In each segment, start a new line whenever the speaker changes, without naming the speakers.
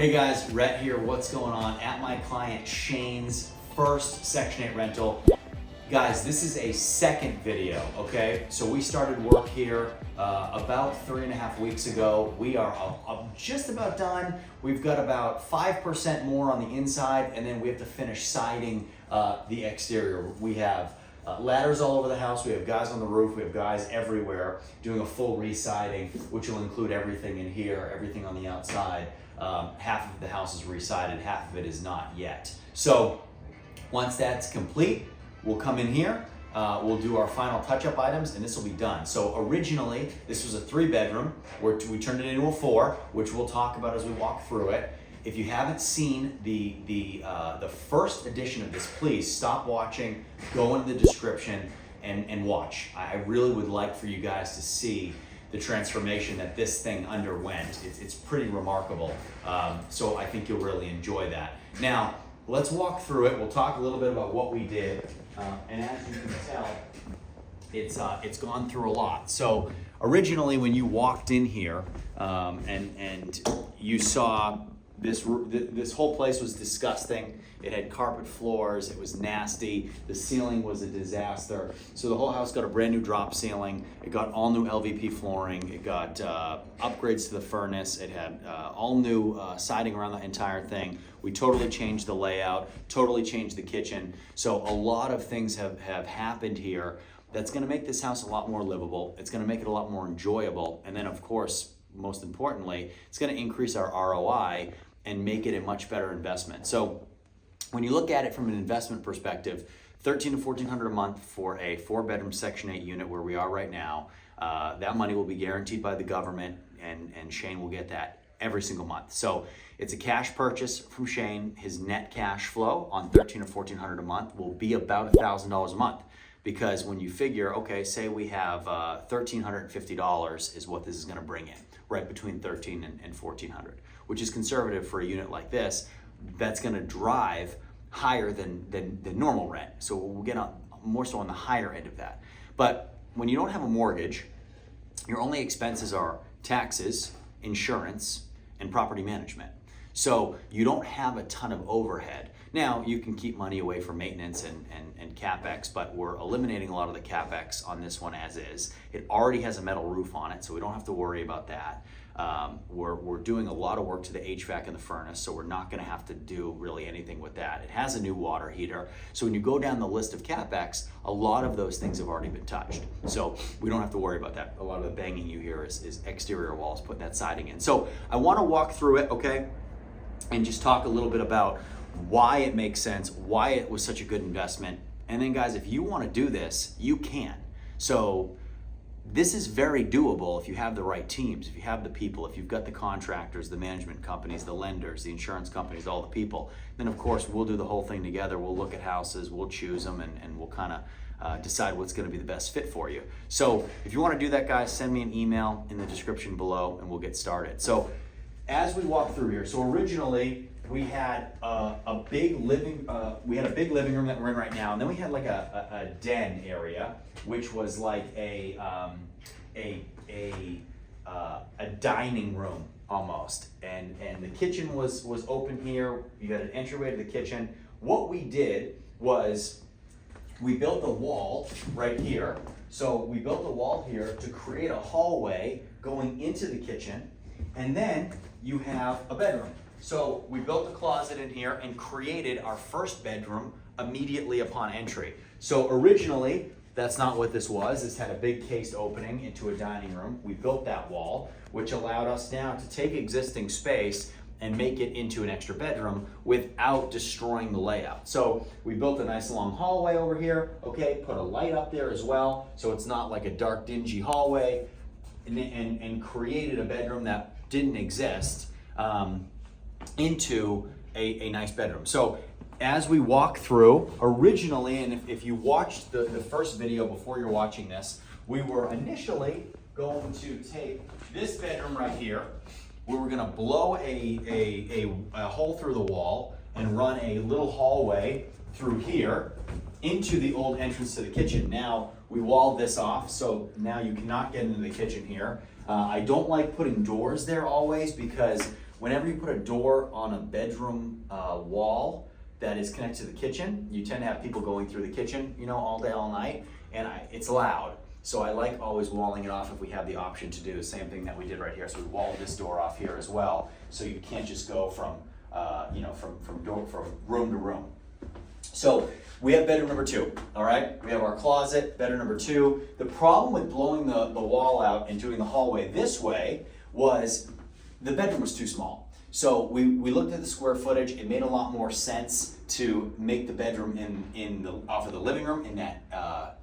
Hey guys, Rhett here. What's going on? At my client Shane's first Section 8 rental. Guys, this is a second video, okay? So we started work here about 3.5 weeks ago. We are just about done. We've got about 5% more on the inside, and then we have to finish siding the exterior. We have ladders all over the house. We have guys on the roof. We have guys everywhere doing a full re-siding, which will include everything in here, everything on the outside. Half of the house is re-sided, half of it is not yet. So once that's complete, we'll come in here, we'll do our final touch-up items, and this will be done. So originally, this was a 3-bedroom, we turned it into a 4, which we'll talk about as we walk through it. If you haven't seen the first edition of this, please stop watching, go into the description, and watch. I really would like for you guys to see the transformation that this thing underwent. It's pretty remarkable. So I think you'll really enjoy that. Now, let's walk through it. We'll talk a little bit about what we did. And as you can tell, it's gone through a lot. So originally when you walked in here and you saw this whole place was disgusting. It had carpet floors, it was nasty, the ceiling was a disaster. So the whole house got a brand new drop ceiling, it got all new LVP flooring, it got upgrades to the furnace, it had all new siding around the entire thing. We totally changed the layout, totally changed the kitchen. So a lot of things have happened here that's gonna make this house a lot more livable, it's gonna make it a lot more enjoyable, and then of course, most importantly, it's gonna increase our ROI and make it a much better investment. So when you look at it from an investment perspective, $1,300 to $1,400 a month for a 4-bedroom Section 8 unit where we are right now, that money will be guaranteed by the government, and Shane will get that every single month. So it's a cash purchase from Shane. His net cash flow on $1,300 or $1,400 a month will be about $1,000 a month. Because when you figure, okay, say we have $1,350 is what this is gonna bring in, right between $1,300 and $1,400, which is conservative for a unit like this. That's gonna drive higher than normal rent. So we'll get more so on the higher end of that. But when you don't have a mortgage, your only expenses are taxes, insurance, and property management. So you don't have a ton of overhead. Now, you can keep money away from maintenance and CapEx, but we're eliminating a lot of the CapEx on this one as is. It already has a metal roof on it, so we don't have to worry about that. We're doing a lot of work to the HVAC and the furnace, so we're not gonna have to do really anything with that. It has a new water heater. So when you go down the list of CapEx, a lot of those things have already been touched. So we don't have to worry about that. A lot of the banging you hear is exterior walls, putting that siding in. So I wanna walk through it, okay? And just talk a little bit about why it makes sense, why it was such a good investment. And then guys, if you wanna do this, you can. So this is very doable if you have the right teams, if you have the people, if you've got the contractors, the management companies, the lenders, the insurance companies, all the people. Then of course, we'll do the whole thing together. We'll look at houses, we'll choose them, and we'll kinda decide what's gonna be the best fit for you. So if you wanna do that, guys, send me an email in the description below and we'll get started. So as we walk through here, so originally we had a big living room that we're in right now, and then we had like a den area, which was like a dining room almost, and the kitchen was open here. You got an entryway to the kitchen. What we did was we built a wall right here. So we built a wall here to create a hallway going into the kitchen, and then you have a bedroom. So we built a closet in here and created our first bedroom immediately upon entry. So originally, that's not what this was. This had a big cased opening into a dining room. We built that wall, which allowed us now to take existing space and make it into an extra bedroom without destroying the layout. So we built a nice long hallway over here, okay, put a light up there as well, so it's not like a dark, dingy hallway, and created a bedroom that didn't exist into a nice bedroom. So as we walk through, originally, and if you watched the first video before you're watching this, we were initially going to take this bedroom right here. We were gonna blow a hole through the wall and run a little hallway through here into the old entrance to the kitchen. Now, we walled this off, so now you cannot get into the kitchen here. I don't like putting doors there always because whenever you put a door on a bedroom wall that is connected to the kitchen, you tend to have people going through the kitchen, you know, all day, all night, and it's loud. So I like always walling it off if we have the option to do the same thing that we did right here. So we walled this door off here as well, so you can't just go from, you know, from room to room. So we have bedroom number 2, all right? We have our closet, bedroom number 2. The problem with blowing the wall out and doing the hallway this way was the bedroom was too small. So we looked at the square footage. It made a lot more sense to make the bedroom off of the living room in that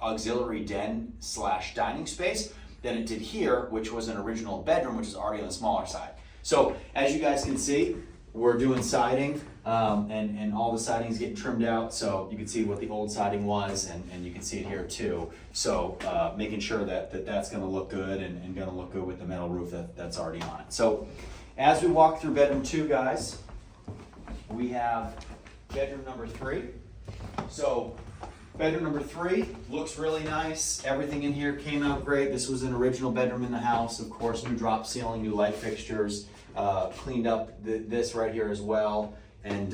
auxiliary den / dining space than it did here, which was an original bedroom, which is already on the smaller side. So as you guys can see, we're doing siding, and all the siding is getting trimmed out, so you can see what the old siding was, and you can see it here too. So making sure that's gonna look good and gonna look good with the metal roof that's already on it. So as we walk through bedroom 2, guys, we have bedroom number 3. So bedroom number 3 looks really nice. Everything in here came out great. This was an original bedroom in the house. Of course, new drop ceiling, new light fixtures, cleaned up this right here as well, and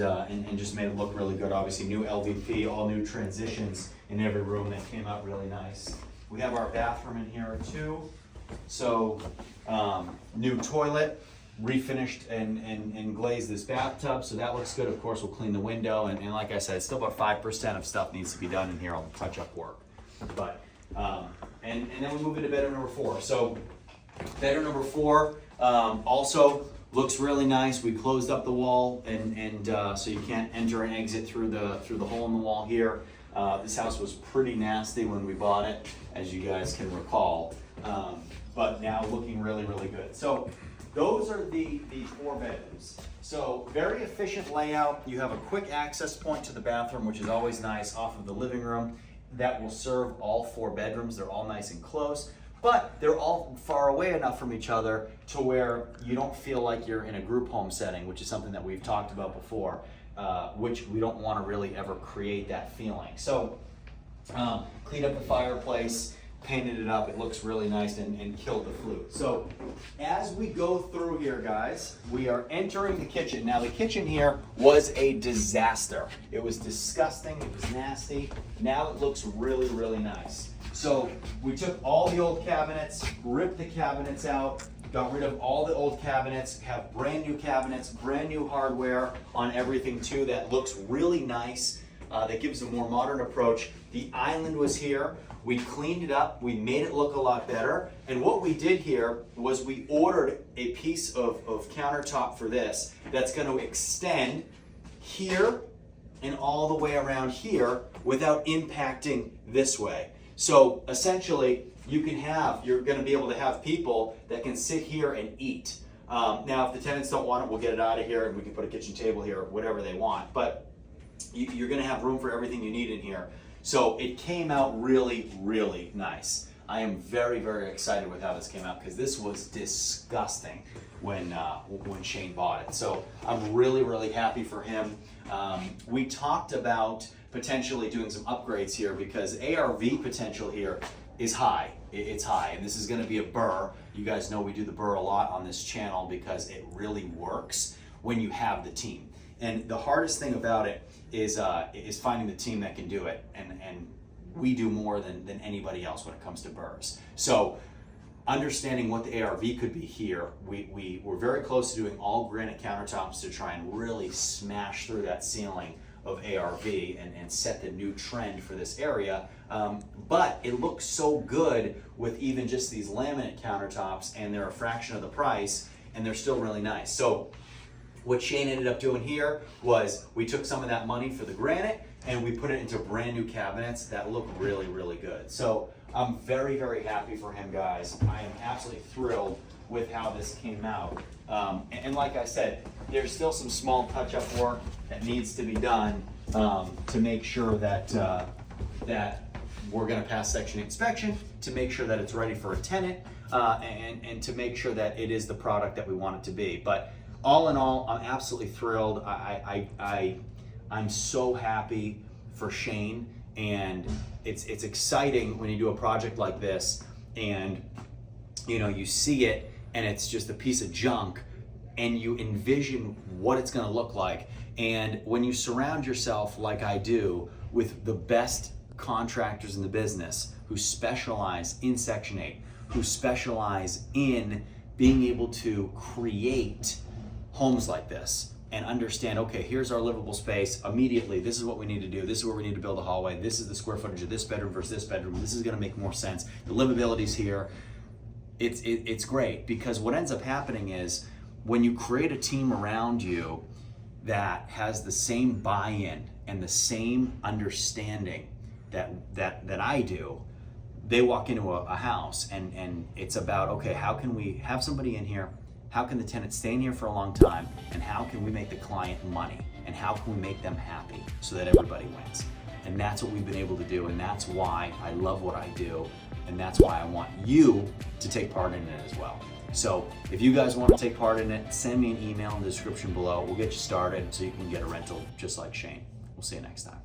just made it look really good. Obviously, new LVP, all new transitions in every room that came out really nice. We have our bathroom in here too. So new toilet, refinished and glazed this bathtub, so that looks good. Of course, we'll clean the window, and like I said, still about 5% of stuff needs to be done in here, all the touch-up work. But and then we move into bedroom number 4. So bedroom number 4 also looks really nice. We closed up the wall, and so you can't enter and exit through the hole in the wall here. This house was pretty nasty when we bought it, as you guys can recall, but now looking really, really good. So those are the 4 bedrooms. So very efficient layout. You have a quick access point to the bathroom, which is always nice, off of the living room. That will serve all 4 bedrooms. They're all nice and close, but they're all far away enough from each other to where you don't feel like you're in a group home setting, which is something that we've talked about before, which we don't want to really ever create that feeling. So cleaned up the fireplace, painted it up. It looks really nice, and killed the flute. So as we go through here, guys, we are entering the kitchen. Now the kitchen here was a disaster. It was disgusting, it was nasty. Now it looks really, really nice. So we took all the old cabinets, ripped the cabinets out, got rid of all the old cabinets, have brand new cabinets, brand new hardware on everything too. That looks really nice. That gives a more modern approach. The island was here. We cleaned it up, we made it look a lot better, and what we did here was we ordered a piece of countertop for this that's going to extend here and all the way around here without impacting this way. So essentially, you're going to be able to have people that can sit here and eat. Now, if the tenants don't want it, we'll get it out of here, and we can put a kitchen table here, or whatever they want, but you're going to have room for everything you need in here. So it came out really, really nice. I am very, very excited with how this came out, because this was disgusting when Shane bought it. So I'm really, really happy for him. We talked about potentially doing some upgrades here, because ARV potential here is high. It's high, and this is going to be a burr. You guys know we do the burr a lot on this channel because it really works when you have the team. And the hardest thing about it is finding the team that can do it, and we do more than anybody else when it comes to burrs. So understanding what the ARV could be here, we were very close to doing all granite countertops to try and really smash through that ceiling of ARV and set the new trend for this area. But it looks so good with even just these laminate countertops, and they're a fraction of the price, and they're still really nice. So what Shane ended up doing here was we took some of that money for the granite and we put it into brand new cabinets that look really, really good. So I'm very, very happy for him, guys. I am absolutely thrilled with how this came out. And like I said, there's still some small touch-up work that needs to be done to make sure that that we're going to pass Section 8 inspection, to make sure that it's ready for a tenant, and to make sure that it is the product that we want it to be. But all in all, I'm absolutely thrilled. I'm so happy for Shane, and it's exciting when you do a project like this, and you know, you see it and it's just a piece of junk, and you envision what it's going to look like. And when you surround yourself, like I do, with the best contractors in the business who specialize in Section 8, who specialize in being able to create homes like this and understand, okay, here's our livable space. Immediately, this is what we need to do. This is where we need to build a hallway. This is the square footage of this bedroom versus this bedroom. This is going to make more sense. The livability's here. It's great, because what ends up happening is when you create a team around you that has the same buy-in and the same understanding that I do, they walk into a house and it's about, okay, how can we have somebody in here? How can the tenant stay in here for a long time? And how can we make the client money? And how can we make them happy so that everybody wins? And that's what we've been able to do. And that's why I love what I do. And that's why I want you to take part in it as well. So if you guys want to take part in it, send me an email in the description below. We'll get you started so you can get a rental just like Shane. We'll see you next time.